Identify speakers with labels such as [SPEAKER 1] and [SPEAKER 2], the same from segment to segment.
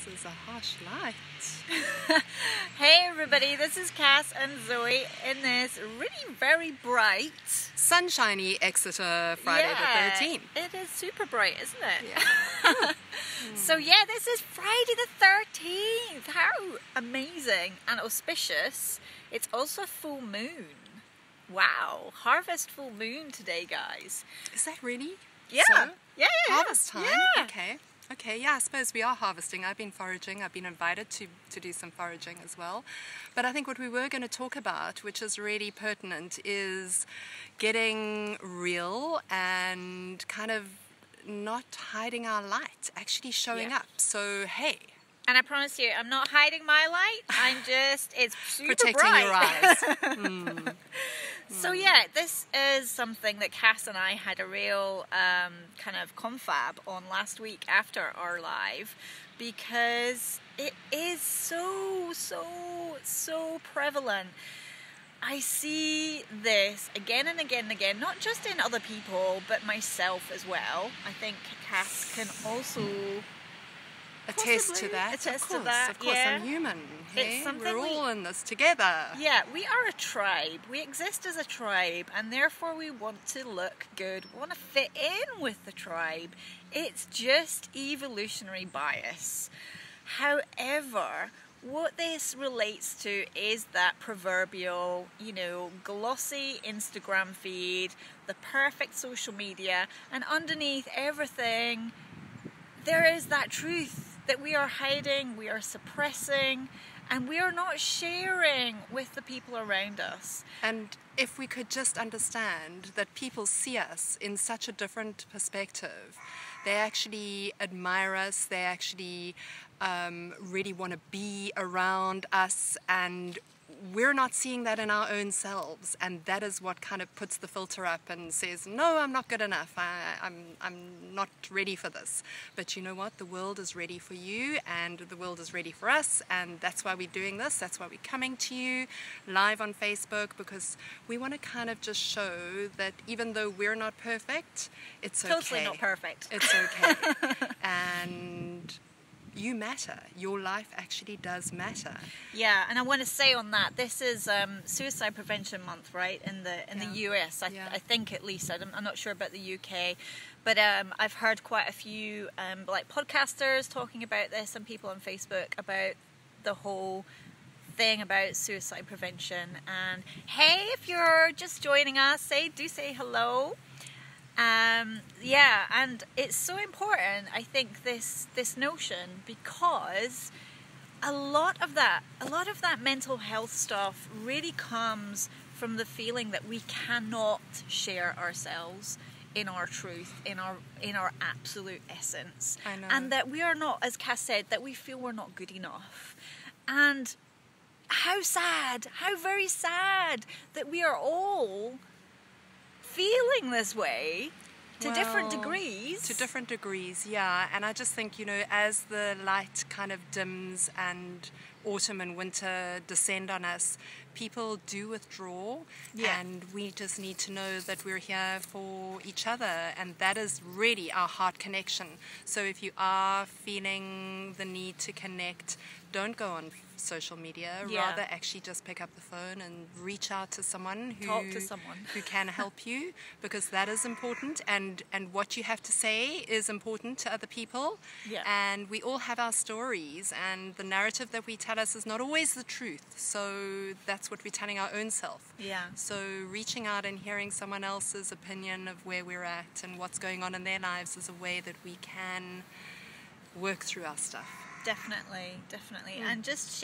[SPEAKER 1] This is a harsh light.
[SPEAKER 2] Hey everybody, this is Cass and Zoe in this really very bright,
[SPEAKER 1] sunshiny Exeter Friday the 13th.
[SPEAKER 2] It is super bright, isn't it?
[SPEAKER 1] Yeah.
[SPEAKER 2] So yeah, this is Friday the 13th. How amazing and auspicious. It's also full moon. Wow, harvest full moon today, guys.
[SPEAKER 1] Is that really?
[SPEAKER 2] Yeah.
[SPEAKER 1] So,
[SPEAKER 2] yeah.
[SPEAKER 1] Harvest time?
[SPEAKER 2] Yeah.
[SPEAKER 1] Okay, yeah, I suppose we are harvesting. I've been foraging. I've been invited to do some foraging as well. But I think what we were going to talk about, which is really pertinent, is getting real and kind of not hiding our light, actually showing up. So, hey.
[SPEAKER 2] And I promise you, I'm not hiding my light. it's super
[SPEAKER 1] protecting
[SPEAKER 2] bright.
[SPEAKER 1] your eyes.
[SPEAKER 2] So yeah, this is something that Cass and I had a real kind of confab on last week after our live, because it is so prevalent. I see this again and again and again, not just in other people, but myself as well. I think Cass can also
[SPEAKER 1] attest to that. Of course,
[SPEAKER 2] yeah.
[SPEAKER 1] I'm human.
[SPEAKER 2] It's something
[SPEAKER 1] we're all in this together.
[SPEAKER 2] Yeah, we are a tribe. We exist as a tribe, and therefore we want to look good. We want to fit in with the tribe. It's just evolutionary bias. However, what this relates to is that proverbial, glossy Instagram feed, the perfect social media, and underneath everything, there is that truth that we are hiding, we are suppressing, and we are not sharing with the people around us.
[SPEAKER 1] And if we could just understand that people see us in such a different perspective, they actually admire us, they actually really want to be around us, and we're not seeing that in our own selves, and that is what kind of puts the filter up and says, no, I'm not good enough, I'm not ready for this. But you know what, the world is ready for you, and the world is ready for us, and that's why we're doing this. That's why we're coming to you live on Facebook, because we want to kind of just show that even though we're not perfect, it's okay.
[SPEAKER 2] Totally not perfect.
[SPEAKER 1] It's okay. And you matter. Your life actually does matter. Yeah,
[SPEAKER 2] and I want to say on that, this is Suicide Prevention Month, right? In the US, I think at least. I'm not sure about the UK, but I've heard quite a few like podcasters talking about this and people on Facebook about the whole thing about suicide prevention. And hey, if you're just joining us, do say hello. And it's so important, I think, this notion, because a lot of that mental health stuff really comes from the feeling that we cannot share ourselves in our truth, in our absolute essence.
[SPEAKER 1] I know.
[SPEAKER 2] And that we are not, as Cass said, that we feel we're not good enough. And how very sad that we are all feeling this way to different degrees.
[SPEAKER 1] To different degrees, yeah. And I just think, as the light kind of dims and autumn and winter descend on us, people do withdraw, and we just need to know that we're here for each other, and that is really our heart connection. So if you are feeling the need to connect, don't go on social media, rather actually just pick up the phone and reach out to someone who can help you, because that is important, and what you have to say is important to other people. And we all have our stories, and the narrative that we tell us is not always the truth, so that's what we're telling our own self. So reaching out and hearing someone else's opinion of where we're at and what's going on in their lives is a way that we can work through our stuff.
[SPEAKER 2] Definitely. And just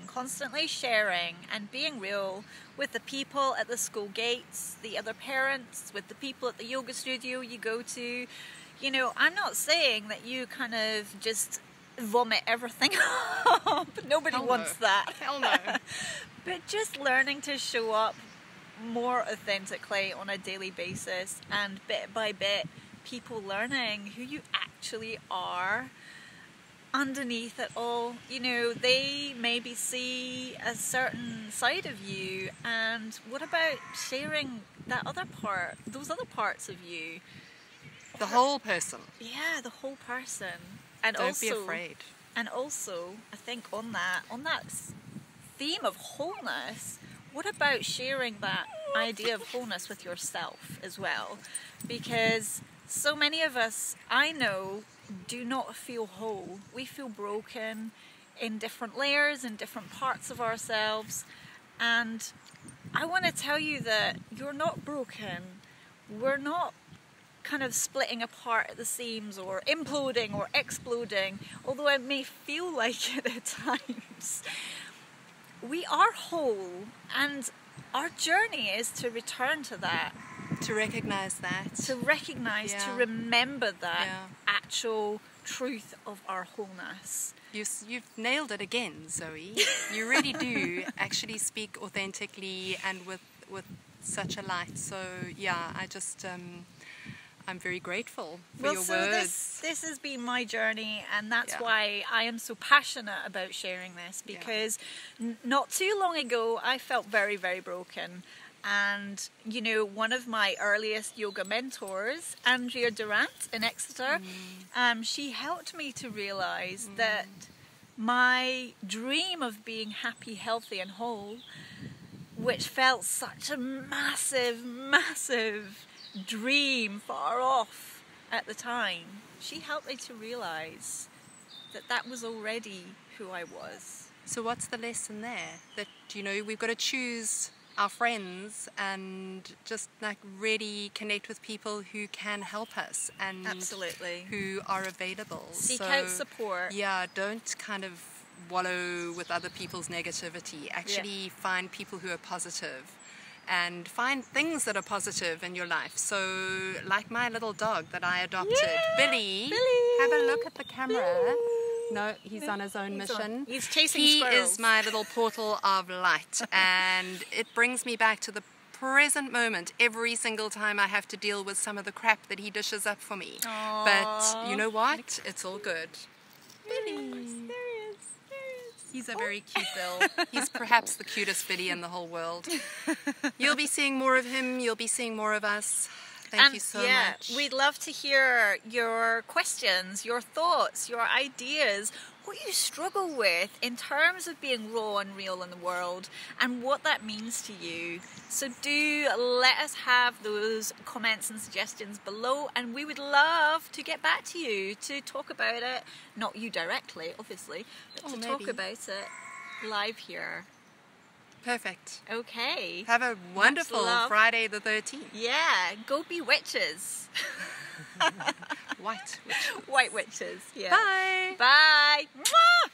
[SPEAKER 2] constantly sharing and being real with the people at the school gates, the other parents, with the people at the yoga studio you go to. I'm not saying that you kind of just vomit everything up. Nobody wants that.
[SPEAKER 1] Hell no.
[SPEAKER 2] But just learning to show up more authentically on a daily basis, and bit by bit, people learning who you actually are. Underneath it all, they maybe see a certain side of you, and what about sharing those other parts of you?
[SPEAKER 1] The whole person.
[SPEAKER 2] Yeah, the whole person. And
[SPEAKER 1] Don't
[SPEAKER 2] also,
[SPEAKER 1] be afraid.
[SPEAKER 2] And also, I think on that theme of wholeness, what about sharing that idea of wholeness with yourself as well? Because so many of us, I know, do not feel whole. We feel broken in different layers, in different parts of ourselves. And I want to tell you that you're not broken. We're not kind of splitting apart at the seams or imploding or exploding, although it may feel like it at times. We are whole, and our journey is to return to that.
[SPEAKER 1] To recognize that.
[SPEAKER 2] To recognize, to remember that actual truth of our wholeness.
[SPEAKER 1] You've nailed it again, Zoe. You really do actually speak authentically and with such a light. So yeah, I'm very grateful for your words.
[SPEAKER 2] This has been my journey, and that's why I am so passionate about sharing this, because not too long ago I felt very, very broken. And, you know, one of my earliest yoga mentors, Andrea Durant in Exeter, she helped me to realize that my dream of being happy, healthy and whole, which felt such a massive, massive dream far off at the time, she helped me to realize that that was already who I was.
[SPEAKER 1] So what's the lesson there? That, you know, we've got to choose our friends and just like really connect with people who can help us and
[SPEAKER 2] absolutely
[SPEAKER 1] who are available.
[SPEAKER 2] Seek out support.
[SPEAKER 1] Yeah, don't kind of wallow with other people's negativity. Actually find people who are positive and find things that are positive in your life. So like my little dog that I adopted, Billy, have a look at the camera. No, he's on his own mission.
[SPEAKER 2] He's chasing
[SPEAKER 1] squirrels. He is my little portal of light, and it brings me back to the present moment every single time I have to deal with some of the crap that he dishes up for me.
[SPEAKER 2] Aww.
[SPEAKER 1] But you know what? It's all good.
[SPEAKER 2] There he is.
[SPEAKER 1] He's a very cute Bill. He's perhaps the cutest Billy in the whole world. You'll be seeing more of him. You'll be seeing more of us. Thank you so much.
[SPEAKER 2] We'd love to hear your questions, your thoughts, your ideas, what you struggle with in terms of being raw and real in the world and what that means to you. So do let us have those comments and suggestions below, and we would love to get back to you to talk about it. Not you directly, obviously, but to talk about it live here.
[SPEAKER 1] Perfect.
[SPEAKER 2] Okay.
[SPEAKER 1] Have a wonderful Friday the 13th.
[SPEAKER 2] Yeah, go be witches.
[SPEAKER 1] White witches.
[SPEAKER 2] White witches, yeah.
[SPEAKER 1] Bye.
[SPEAKER 2] Bye. Mwah!